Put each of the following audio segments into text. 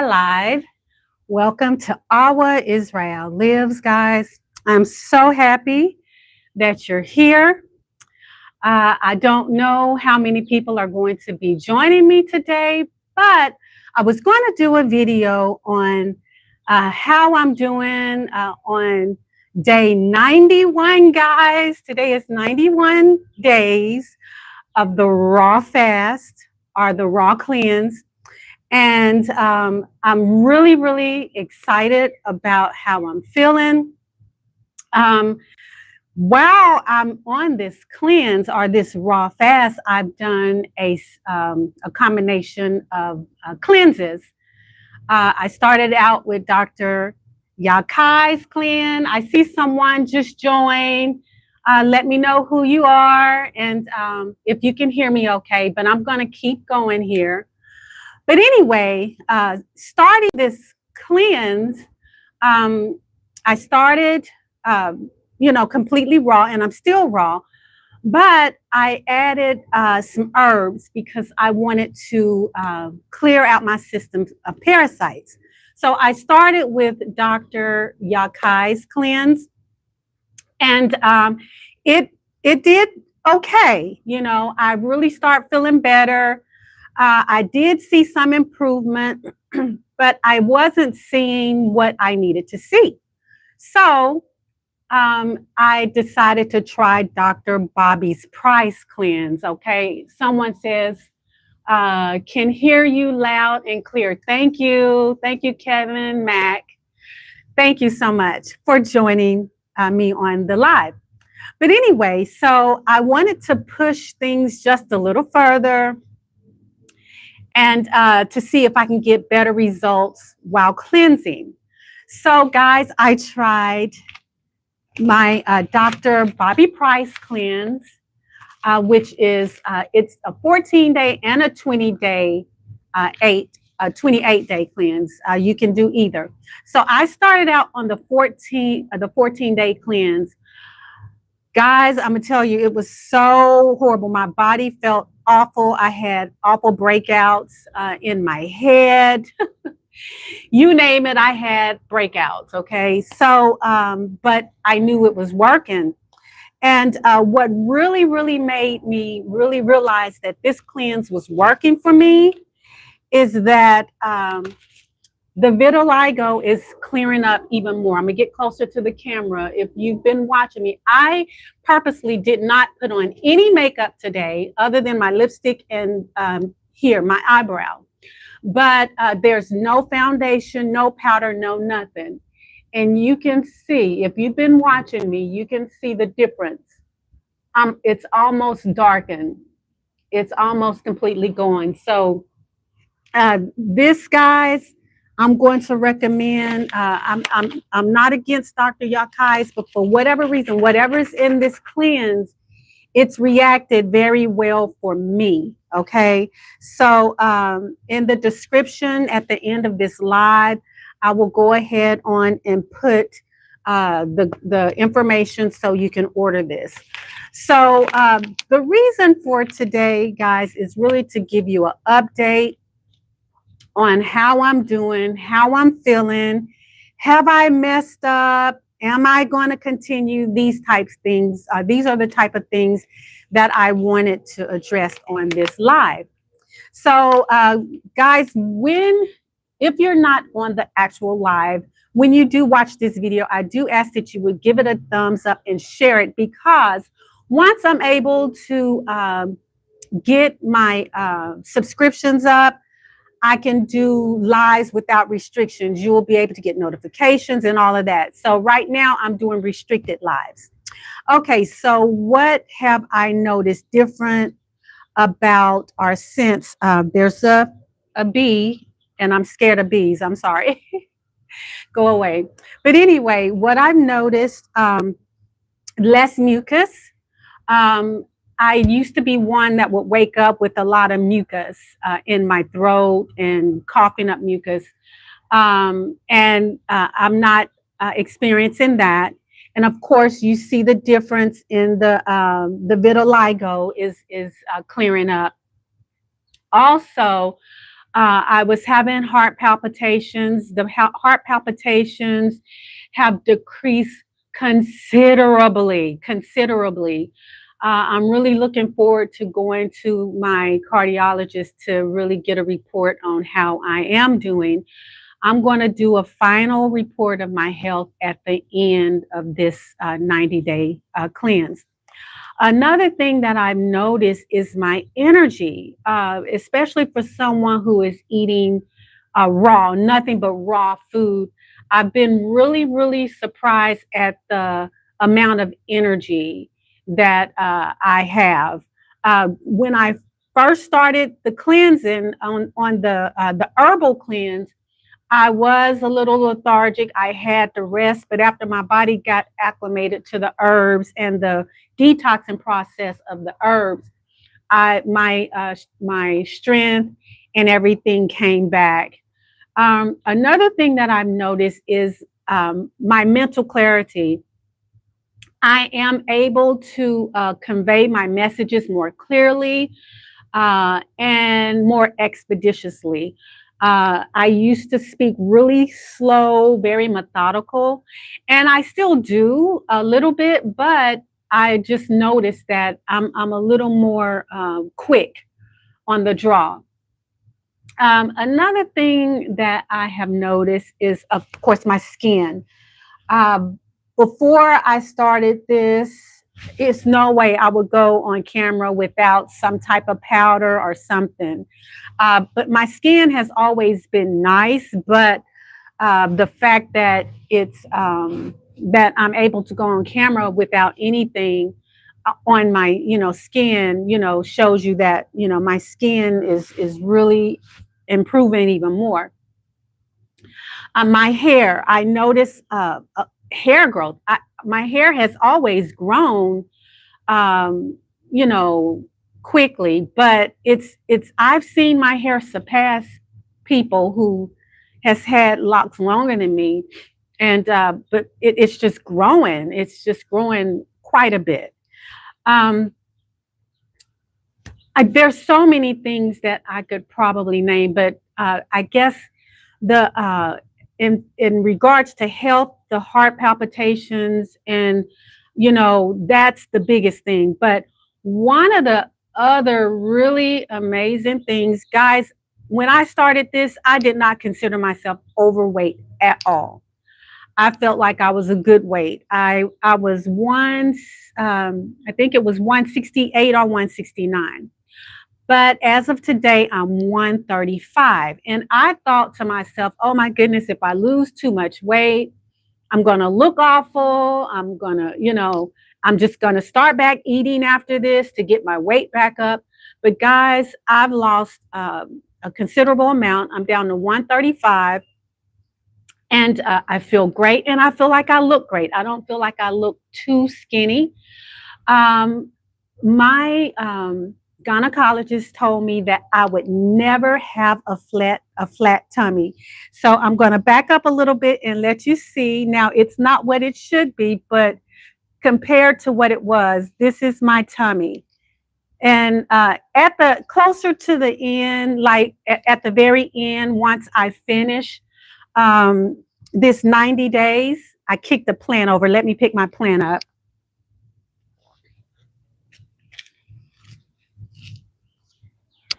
alive. Welcome to Awa Israel Lives, guys. I'm so happy that you're here. I don't know how many people are going to be joining me today, but I was going to do a video on how I'm doing on day 91, guys. Today is 91 days of the raw fast or the raw cleanse. And I'm really excited about how I'm feeling. While I'm on this cleanse or this raw fast, I've done a combination of cleanses. I started out with Dr. Yakai's cleanse. I see someone just joined. Let me know who you are and if you can hear me okay, but I'm going to keep going here. But anyway, starting this cleanse, I started, completely raw, and I'm still raw, but I added some herbs because I wanted to clear out my system of parasites. So I started with Dr. Yakai's cleanse, and it did okay. I really start feeling better. I did see some improvement, but I wasn't seeing what I needed to see. So I decided to try Dr. Bobby's Price cleanse. Okay, someone says, can hear you loud and clear. Thank you, Kevin Mack. Thank you so much for joining me on the live. But anyway, so I wanted to push things just a little further and to see if I can get better results while cleansing. So guys, I tried my Dr. Bobby Price cleanse, which is, it's a 14-day and a 20-day, 28-day cleanse. You can do either. So I started out on the 14-day cleanse. Guys, I'm gonna tell you, it was so horrible. My body felt awful. I had awful breakouts in my head. You name it, I had breakouts. Okay, so but I knew it was working. And what really made me really realize that this cleanse was working for me is that the vitiligo is clearing up even more. I'm gonna get closer to the camera. If you've been watching me, I purposely did not put on any makeup today other than my lipstick and here, my eyebrow. But there's no foundation, no powder, no nothing. And you can see, if you've been watching me, you can see the difference. It's almost darkened. It's almost completely gone. So this, guys, I'm going to recommend. I'm not against Dr. Yakai's, but for whatever reason, whatever is in this cleanse, it's reacted very well for me. Okay, so in the description at the end of this live, I will go ahead on and put the information so you can order this. So the reason for today, guys, is really to give you an update on how I'm doing, how I'm feeling. Have I messed up? Am I going to continue these types of things? These are the type of things that I wanted to address on this live. So guys, if you're not on the actual live, when you do watch this video, I do ask that you would give it a thumbs up and share it, because once I'm able to get my subscriptions up, I can do lives without restrictions. You will be able to get notifications and all of that. So right now I'm doing restricted lives. Okay, so what have I noticed different about our since? There's a bee, and I'm scared of bees. I'm sorry. Go away. But anyway, what I've noticed, less mucus. I used to be one that would wake up with a lot of mucus in my throat and coughing up mucus. And I'm not experiencing that. And of course, you see the difference in the vitiligo is clearing up. Also, I was having heart palpitations. The heart palpitations have decreased considerably, considerably. I'm really looking forward to going to my cardiologist to really get a report on how I am doing. I'm going to do a final report of my health at the end of this 90-day cleanse. Another thing that I've noticed is my energy, especially for someone who is eating raw, nothing but raw food. I've been really, really surprised at the amount of energy that I have. When I first started the cleansing on the herbal cleanse, I was a little lethargic. I had to rest, but after my body got acclimated to the herbs and the detoxing process of the herbs, my strength and everything came back. Another thing that I've noticed is my mental clarity. I am able to convey my messages more clearly and more expeditiously. I used to speak really slow, very methodical, and I still do a little bit, but I just noticed that I'm a little more quick on the draw. Another thing that I have noticed is, of course, my skin. Um, Before I started this, it's no way I would go on camera without some type of powder or something. But my skin has always been nice, but the fact that it's that I'm able to go on camera without anything on my skin, shows you that my skin is really improving even more. My hair, I notice hair growth. My hair has always grown, um, you know, quickly, but it's I've seen my hair surpass people who has had locks longer than me, and but it's just growing. It's just growing quite a bit. Um, there's so many things that I could probably name, but I guess the in regards to health, the heart palpitations, and that's the biggest thing. But one of the other really amazing things, guys, when I started this, I did not consider myself overweight at all. I felt like I was a good weight. I was once I think it was 168 or 169. But as of today, I'm 135. And I thought to myself, oh my goodness, if I lose too much weight, I'm going to look awful. I'm going to, I'm just going to start back eating after this to get my weight back up. But guys, I've lost a considerable amount. I'm down to 135. And I feel great. And I feel like I look great. I don't feel like I look too skinny. Um, my gynecologist told me that I would never have a flat tummy. So I'm going to back up a little bit and let you see. Now it's not what it should be, but compared to what it was, this is my tummy. And at the closer to the end, like at the very end, once I finish this 90 days, I kicked the plant over. Let me pick my plant up.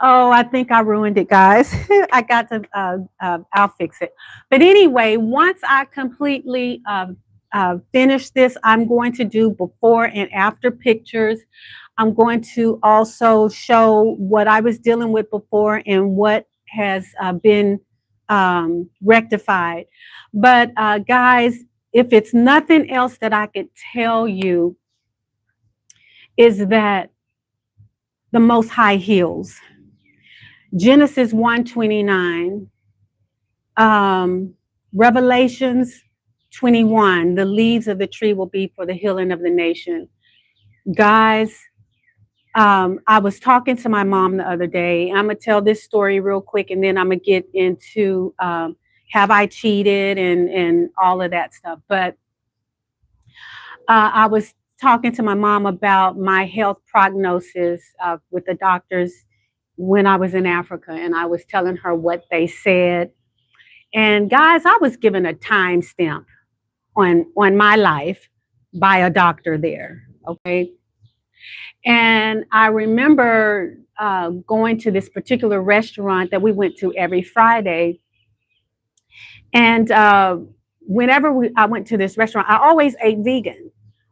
Oh, I think I ruined it, guys. I got to, I'll fix it. But anyway, once I completely finish this, I'm going to do before and after pictures. I'm going to also show what I was dealing with before and what has been rectified. But guys, if it's nothing else that I could tell you, is that the Most High heals. Genesis 1:29, Revelations 21, the leaves of the tree will be for the healing of the nation. Guys, I was talking to my mom the other day. I'm going to tell this story real quick, and then I'm going to get into have I cheated and all of that stuff. But I was talking to my mom about my health prognosis with the doctors. when I was in Africa, and I was telling her what they said. And guys, I was given a timestamp on my life by a doctor there. Okay. And I remember going to this particular restaurant that we went to every Friday. And whenever I went to this restaurant, I always ate vegan,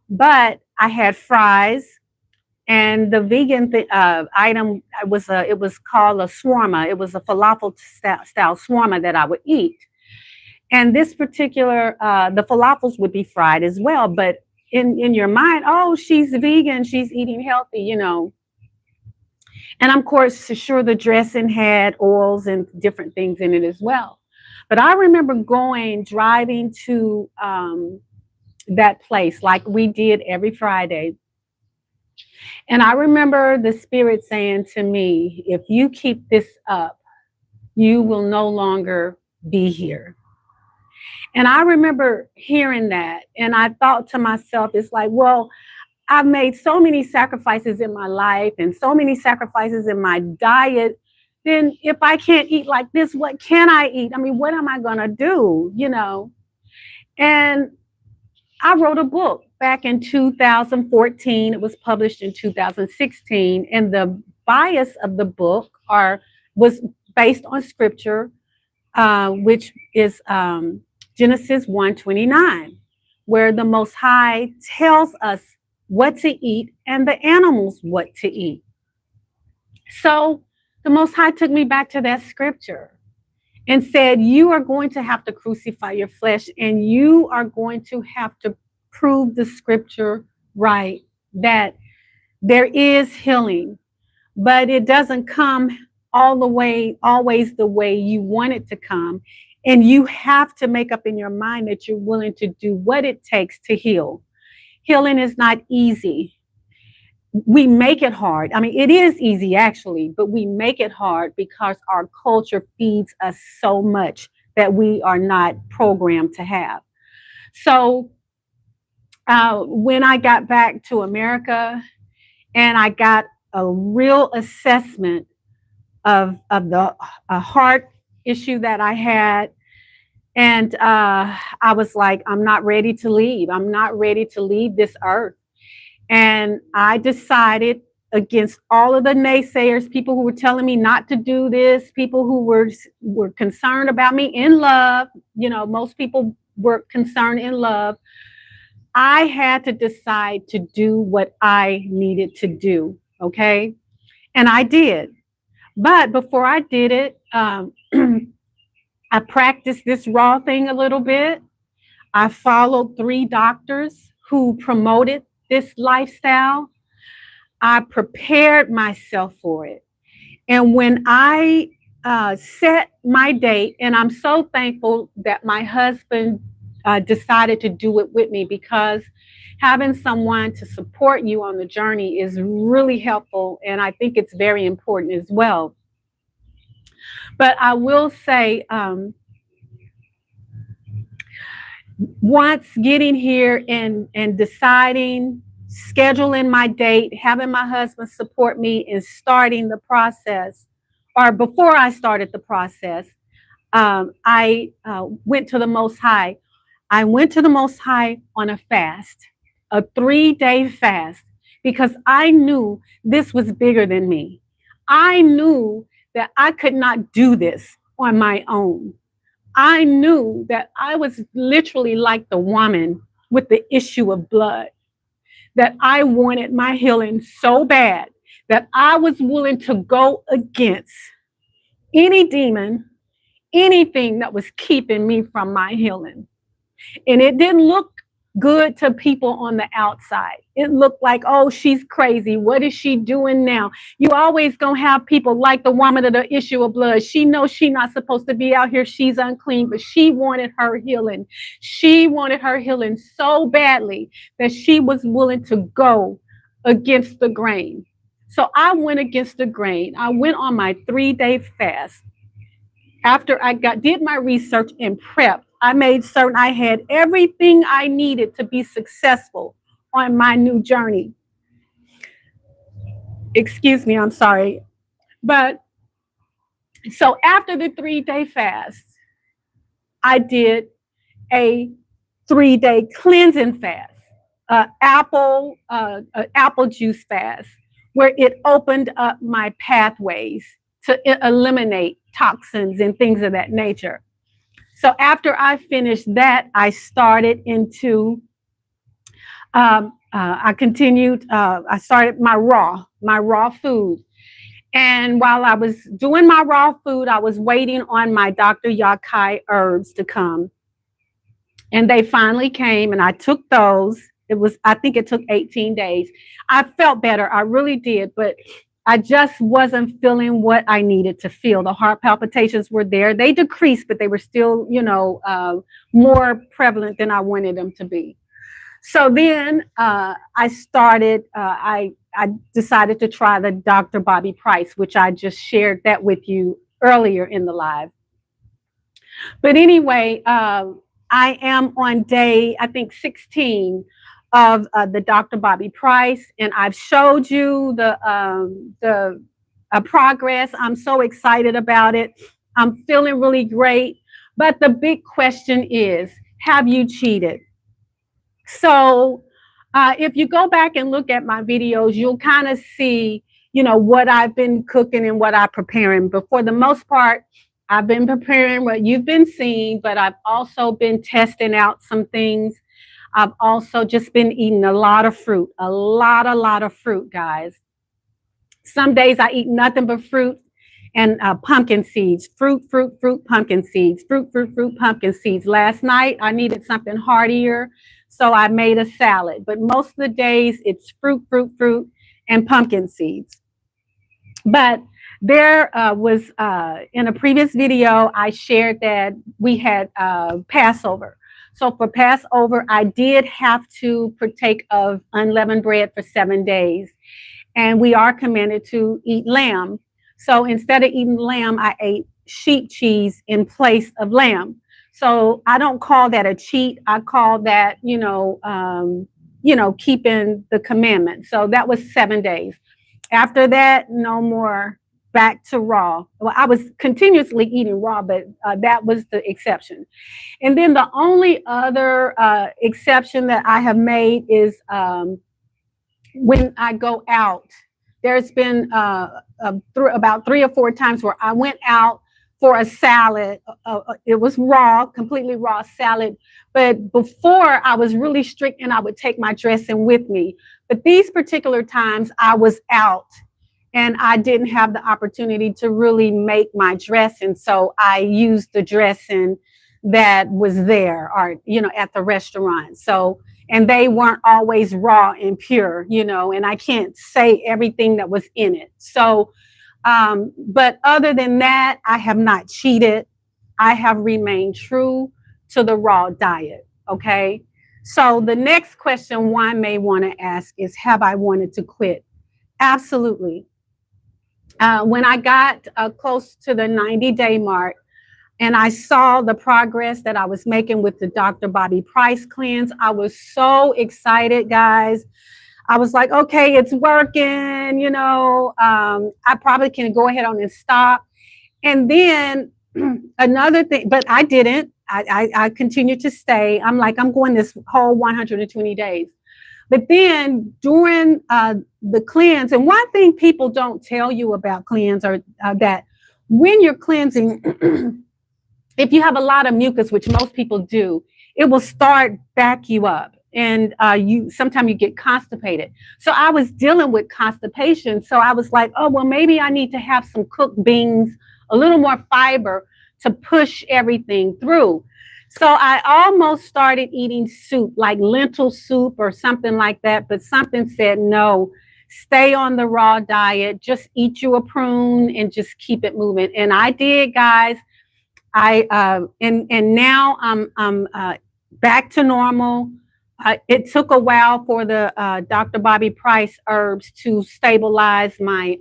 but I had fries. And the vegan item it was called a shawarma. It was a falafel style shawarma that I would eat. And this particular, the falafels would be fried as well. But in your mind, oh, she's vegan, she's eating healthy, you know. And of course, sure, the dressing had oils and different things in it as well. But I remember driving to that place like we did every Friday. And I remember the Spirit saying to me, if you keep this up, you will no longer be here. And I remember hearing that. And I thought to myself, it's like, well, I've made so many sacrifices in my life and so many sacrifices in my diet. Then if I can't eat like this, what can I eat? I mean, what am I going to do? You know? And I wrote a book back in 2014. It was published in 2016. And the bias of the book was based on scripture, which is Genesis 1:29, where the Most High tells us what to eat and the animals what to eat. So the Most High took me back to that scripture and said, you are going to have to crucify your flesh, and you are going to have to prove the scripture right, that there is healing, but it doesn't come all the way, always the way you want it to come. And you have to make up in your mind that you're willing to do what it takes to heal. Healing is not easy. We make it hard. I mean, it is easy actually, but we make it hard because our culture feeds us so much that we are not programmed to have. So when I got back to America and I got a real assessment of the heart issue that I had, and I was like, I'm not ready to leave. I'm not ready to leave this earth. And I decided, against all of the naysayers, people who were telling me not to do this, people who were concerned about me in love, you know, most people were concerned in love. I had to decide to do what I needed to do, okay? And I did. But before I did it, I practiced this raw thing a little bit. I followed 3 doctors who promoted this lifestyle. I prepared myself for it. And when I set my date, and I'm so thankful that my husband decided to do it with me, because having someone to support you on the journey is really helpful. And I think it's very important as well. But I will say, once getting here and deciding, scheduling my date, having my husband support me in starting the process, or before I started the process, I went to the Most High. I went to the Most High on a fast, a 3-day fast, because I knew this was bigger than me. I knew that I could not do this on my own. I knew that I was literally like the woman with the issue of blood, that I wanted my healing so bad that I was willing to go against any demon, anything that was keeping me from my healing. And it didn't look good to people on the outside. It looked like, oh, she's crazy. What is she doing now? You always gonna have people like the woman of the issue of blood. She knows she's not supposed to be out here. She's unclean, but she wanted her healing. She wanted her healing so badly that she was willing to go against the grain. So I went against the grain. I went on my 3-day fast. After I did my research and prep, I made certain I had everything I needed to be successful on my new journey. Excuse me, I'm sorry. But so after the 3-day fast, I did a 3-day cleansing fast, apple juice fast, where it opened up my pathways to eliminate toxins and things of that nature. So after I finished that, I started into, I continued, I started my raw food. And while I was doing my raw food, I was waiting on my Dr. Yakai herbs to come. And they finally came and I took those. I think it took 18 days. I felt better. I really did. But I just wasn't feeling what I needed to feel. The heart palpitations were there. They decreased, but they were still, more prevalent than I wanted them to be. So then I started, I decided to try the Dr. Bobby Price, which I just shared that with you earlier in the live. But anyway, I am on day, I think, 16 of the Dr. Bobby Price, and I've showed you the progress. I'm so excited about it. I'm feeling really great. But the big question is, have you cheated? So if you go back and look at my videos, you'll kind of see, what I've been cooking and what I'm preparing. But for the most part, I've been preparing what you've been seeing, but I've also been testing out some things. I've also just been eating a lot of fruit, a lot of fruit, guys. Some days I eat nothing but fruit and pumpkin seeds, fruit, pumpkin seeds, fruit, pumpkin seeds. Last night I needed something heartier, so I made a salad. But most of the days it's fruit, and pumpkin seeds. But there was, in a previous video, I shared that we had Passover. So for Passover, I did have to partake of unleavened bread for 7 days. And we are commanded to eat lamb. So instead of eating lamb, I ate sheep cheese in place of lamb. So I don't call that a cheat. I call that, keeping the commandment. So that was 7 days. After that, no more, back to raw. Well, I was continuously eating raw, but that was the exception. And then the only other exception that I have made is when I go out. There's been about 3 or 4 times where I went out for a salad. It was raw, completely raw salad. But before, I was really strict and I would take my dressing with me. But these particular times I was out and I didn't have the opportunity to really make my dressing. So I used the dressing that was there or, at the restaurant. So, and they weren't always raw and pure, and I can't say everything that was in it. So, but other than that, I have not cheated. I have remained true to the raw diet. Okay. So the next question one may want to ask is, have I wanted to quit? Absolutely. When I got close to the 90-day mark and I saw the progress that I was making with the Dr. Bobby Price cleanse, I was so excited, guys. I was like, okay, it's working, I probably can go ahead on and stop. And then another thing, but I didn't. I continued to stay. I'm like, I'm going this whole 120 days. But then during the cleanse, and one thing people don't tell you about cleanse are that when you're cleansing, if you have a lot of mucus, which most people do, it will start back you up. And sometimes you get constipated. So I was dealing with constipation. So I was like, oh, well, maybe I need to have some cooked beans, a little more fiber to push everything through. So I almost started eating soup, like lentil soup or something like that. But something said, no, stay on the raw diet. Just eat you a prune and just keep it moving. And I did, guys. And now I'm back to normal. It took a while for the Dr. Bobby Price herbs to stabilize my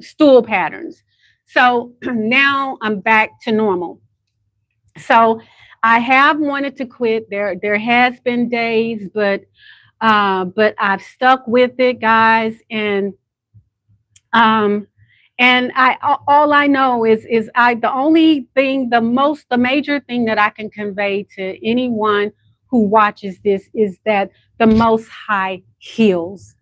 stool patterns. So now I'm back to normal. So I have wanted to quit. There has been days, but I've stuck with it, guys. And Um, and all I know is the only thing, the major thing that I can convey to anyone who watches this is that the Most High heals.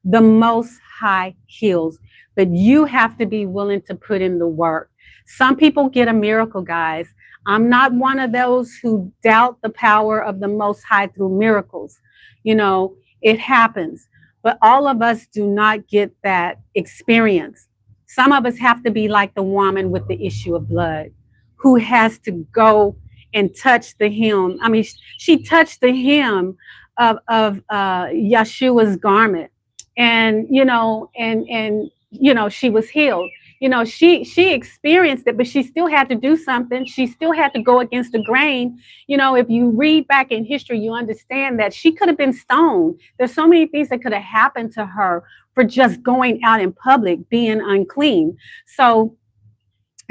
The Most High heals, but you have to be willing to put in the work. Some people get a miracle, guys. I'm not one of those who doubt the power of the Most High through miracles. You know, it happens, but all of us do not get that experience. Some of us have to be like the woman with the issue of blood, who has to go and touch the hem. I mean, she touched the hem of Yeshua's garment, and she was healed. She experienced it, but she still had to do something. She still had to go against the grain. If you read back in history, you understand that she could have been stoned. There's so many things that could have happened to her for just going out in public being unclean. So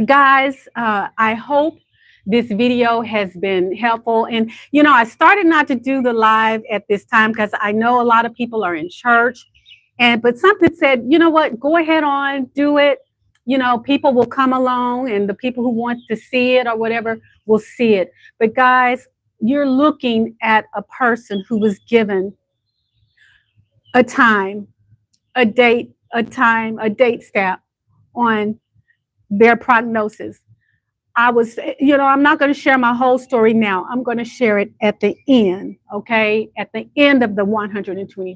guys, I hope this video has been helpful. And I started not to do the live at this time because I know a lot of people are in church, but something said, you know what, go ahead on, do it. People will come along, and the people who want to see it or whatever will see it. But guys, you're looking at a person who was given a time, a date, a date stamp on their prognosis. I'm not going to share my whole story now. I'm going to share it at the end, okay? At the end of the 120